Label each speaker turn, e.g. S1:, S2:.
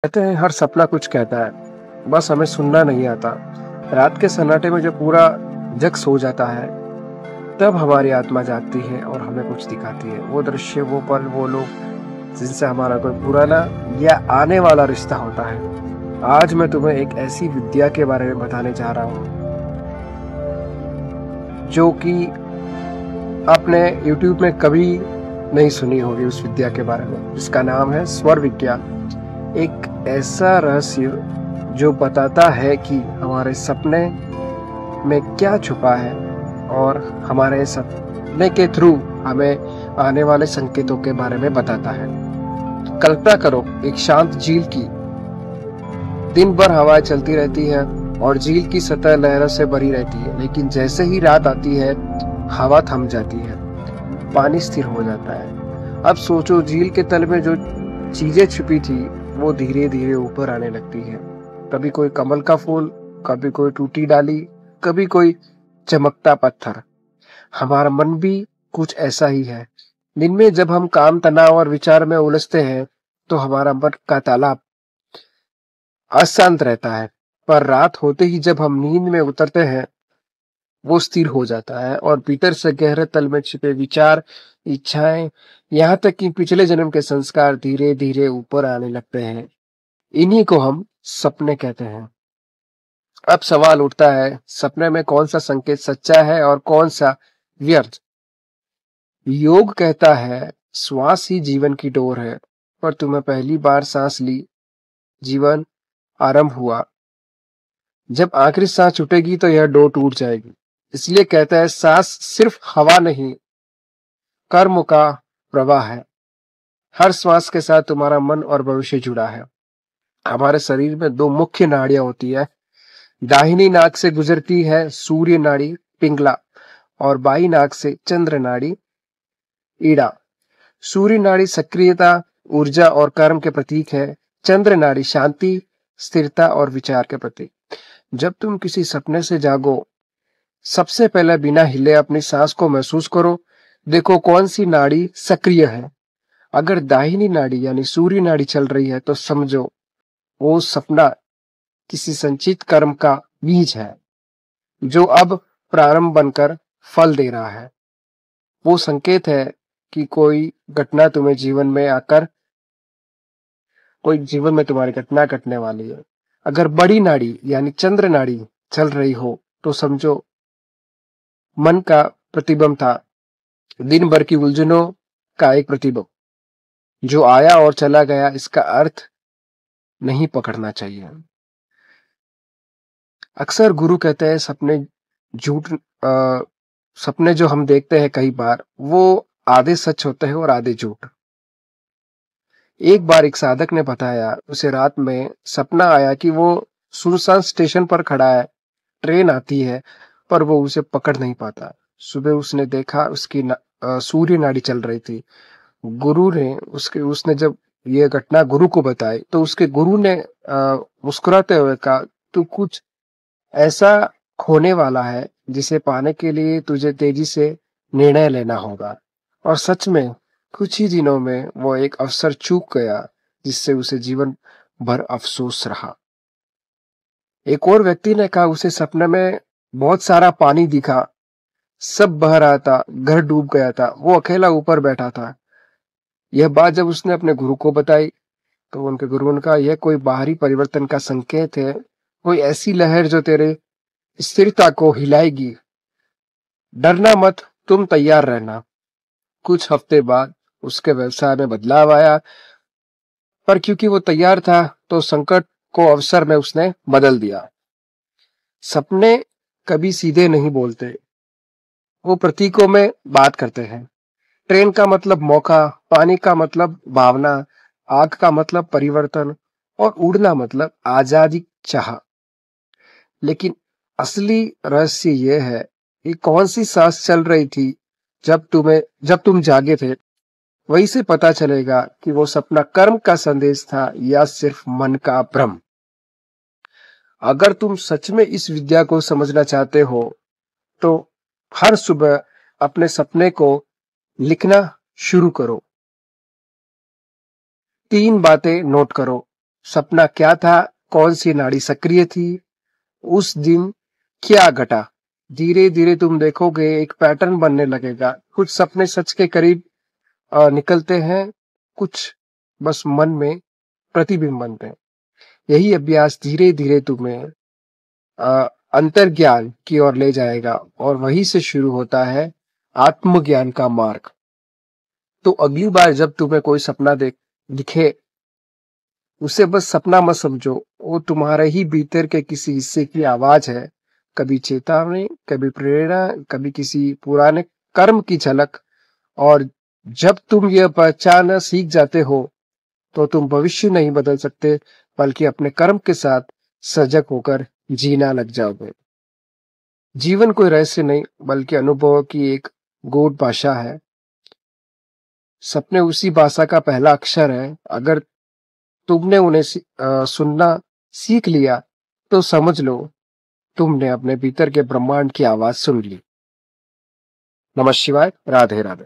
S1: कहते हैं हर सपना कुछ कहता है, बस हमें सुनना नहीं आता। रात के सन्नाटे में जब पूरा जग सो जाता है, तब हमारी आत्मा जागती है और हमें कुछ दिखाती है। वो दृश्य, वो पल, वो लोग जिनसे हमारा कोई पुराना या आने वाला रिश्ता होता है। आज मैं तुम्हें एक ऐसी विद्या के बारे में बताने जा रहा हूँ जो कि आपने YouTube में कभी नहीं सुनी होगी। उस विद्या के बारे में, जिसका नाम है स्वर विज्ञान। एक ऐसा रहस्य जो बताता है कि हमारे सपने में क्या छुपा है और हमारे सपने के थ्रू हमें आने वाले संकेतों के बारे में बताता है। कल्पना करो एक शांत झील की। दिन भर हवाएं चलती रहती है और झील की सतह लहरों से भरी रहती है, लेकिन जैसे ही रात आती है हवा थम जाती है, पानी स्थिर हो जाता है। अब सोचो, झील के तल में जो चीजें छुपी थी वो धीरे धीरे ऊपर आने लगती है। कभी कोई कमल का फूल, कभी कोई टूटी डाली, कभी कोई चमकता पत्थर। हमारा मन भी कुछ ऐसा ही है। दिन में जब हम काम, तनाव और विचार में उलझते हैं तो हमारा मन का तालाब अशांत रहता है, पर रात होते ही जब हम नींद में उतरते हैं वो स्थिर हो जाता है और भीतर से गहरे तल में छिपे विचार, इच्छाएं, यहाँ तक कि पिछले जन्म के संस्कार धीरे धीरे ऊपर आने लगते हैं। इन्हीं को हम सपने कहते हैं। अब सवाल उठता है, सपने में कौन सा संकेत सच्चा है और कौन सा व्यर्थ। योग कहता है श्वास ही जीवन की डोर है, पर तुम्हें पहली बार सांस ली, जीवन आरंभ हुआ। जब आखिरी सांस छूटेगी तो यह डोर टूट जाएगी। इसलिए कहता है सांस सिर्फ हवा नहीं, कर्म का प्रवाह है। हर श्वास के साथ तुम्हारा मन और भविष्य जुड़ा है। हमारे शरीर में दो मुख्य नाड़ियां होती है। दाहिनी नाक से गुजरती है सूर्य नाड़ी पिंगला और बाई नाक से चंद्र नाड़ी ईड़ा। सूर्य नाड़ी सक्रियता, ऊर्जा और कर्म के प्रतीक है। चंद्र नाड़ी शांति, स्थिरता और विचार के प्रतीक। जब तुम किसी सपने से जागो, सबसे पहले बिना हिले अपनी सांस को महसूस करो। देखो कौन सी नाड़ी सक्रिय है। अगर दाहिनी नाड़ी यानी सूर्य नाड़ी चल रही है तो समझो वो सपना किसी संचित कर्म का बीज है जो अब प्रारंभ बनकर फल दे रहा है। वो संकेत है कि कोई जीवन में तुम्हारी घटना घटने वाली है। अगर बड़ी नाड़ी यानी चंद्र नाड़ी चल रही हो तो समझो मन का प्रतिबिंब था, दिन भर की उलझनों का एक प्रतिबिंब जो आया और चला गया। इसका अर्थ नहीं पकड़ना चाहिए। अक्सर गुरु कहते हैं सपने जो हम देखते हैं कई बार वो आधे सच होते हैं और आधे झूठ। एक बार एक साधक ने बताया, उसे रात में सपना आया कि वो सुनसान स्टेशन पर खड़ा है, ट्रेन आती है पर वो उसे पकड़ नहीं पाता। सुबह उसने देखा सूर्य नाड़ी चल रही थी। गुरु ने उसके उसने जब ये घटना गुरु को बताई तो उसके गुरु ने मुस्कुराते हुए कहा, तू कुछ ऐसा खोने वाला है जिसे पाने के लिए तुझे तेजी से निर्णय लेना होगा। और सच में कुछ ही दिनों में वो एक अवसर चूक गया जिससे उसे जीवन भर अफसोस रहा। एक और व्यक्ति ने कहा, उसे सपने में बहुत सारा पानी दिखा, सब बह रहा था, घर डूब गया था, वो अकेला ऊपर बैठा था। यह बात जब उसने अपने गुरु को बताई तो उनके गुरु ने कहा, यह कोई बाहरी परिवर्तन का संकेत है, कोई ऐसी लहर जो तेरे स्थिरता को हिलाएगी। डरना मत, तुम तैयार रहना। कुछ हफ्ते बाद उसके व्यवसाय में बदलाव आया, पर क्योंकि वो तैयार था तो संकट को अवसर में उसने बदल दिया। सपने कभी सीधे नहीं बोलते, वो प्रतीकों में बात करते हैं। ट्रेन का मतलब मौका, पानी का मतलब भावना, आग का मतलब परिवर्तन और उड़ना मतलब आजादी चाह। लेकिन असली रहस्य यह है कि कौन सी सांस चल रही थी जब तुम जागे थे। वहीं से पता चलेगा कि वो सपना कर्म का संदेश था या सिर्फ मन का भ्रम। अगर तुम सच में इस विद्या को समझना चाहते हो तो हर सुबह अपने सपने को लिखना शुरू करो। 3 बातें नोट करो। सपना क्या था, कौन सी नाड़ी सक्रिय थी, उस दिन क्या घटा। धीरे धीरे तुम देखोगे एक पैटर्न बनने लगेगा। कुछ सपने सच के करीब निकलते हैं, कुछ बस मन में प्रतिबिंब बनते हैं। यही अभ्यास धीरे धीरे तुम्हें अंतर्ज्ञान की ओर ले जाएगा और वहीं से शुरू होता है आत्मज्ञान का मार्ग। तो अगली बार जब तुम्हें कोई सपना दिखे, उसे बस सपना मत समझो, वो तुम्हारे ही भीतर के किसी हिस्से की आवाज है। कभी चेतावनी, कभी प्रेरणा, कभी किसी पुराने कर्म की झलक। और जब तुम यह पहचानना सीख जाते हो, तो तुम भविष्य नहीं बदल सकते, बल्कि अपने कर्म के साथ सजग होकर जीना लग जाओगे। जीवन कोई रहस्य नहीं, बल्कि अनुभव की एक गूढ़ भाषा है। सपने उसी भाषा का पहला अक्षर है। अगर तुमने उन्हें सुनना सीख लिया, तो समझ लो तुमने अपने भीतर के ब्रह्मांड की आवाज सुन ली। नमः शिवाय। राधे राधे।